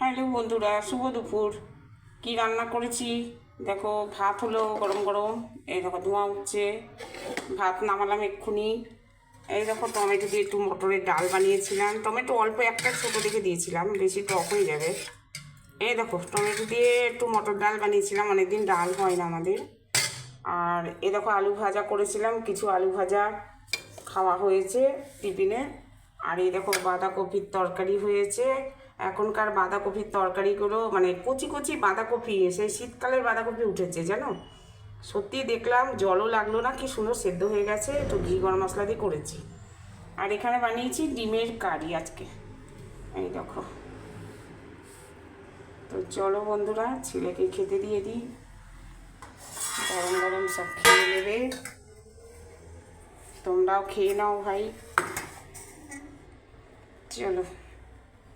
Hello বন্ধুরা, শুভ দুপুর। কি রান্না করেছি দেখো। ভাত হলো গরম গরম, এই দেখো ধোঁয়া উঠছে। ভাত নামালাম এক্ষুনি। এই দেখো টমেটো দিয়ে একটু মটরের ডাল বানিয়েছিলাম। টমেটো অল্প একটা ছোটো দেখে দিয়েছিলাম, বেশি টক হয়ে যাবে। এই দেখো টমেটো দিয়ে একটু মটর ডাল বানিয়েছিলাম, অনেকদিন ডাল হয় না আমাদের। আর এ দেখো আলু ভাজা করেছিলাম, কিছু আলু ভাজা খাওয়া হয়েছে টিফিনে। আর এই দেখো বাঁধাকপির তরকারি হয়েছে। এখনকার বাঁধাকপির তরকারিগুলো মানে কচি কচি বাঁধাকপি, সেই শীতকালের বাঁধাকপি উঠেছে জানো। সত্যি দেখলাম, জলও লাগলো না, কি সুন্দর সেদ্ধ হয়ে গেছে। একটু ঘি গরম মশলা দিয়ে করেছি। আর এখানে বানিয়েছি ডিমের কারি আজকে, এই দেখো। তো চলো বন্ধুরা, ছেলেকে খেতে দিয়ে দিই। গরম গরম সব খেয়ে নেবে, তোমরাও খেয়ে নাও ভাই। চলো।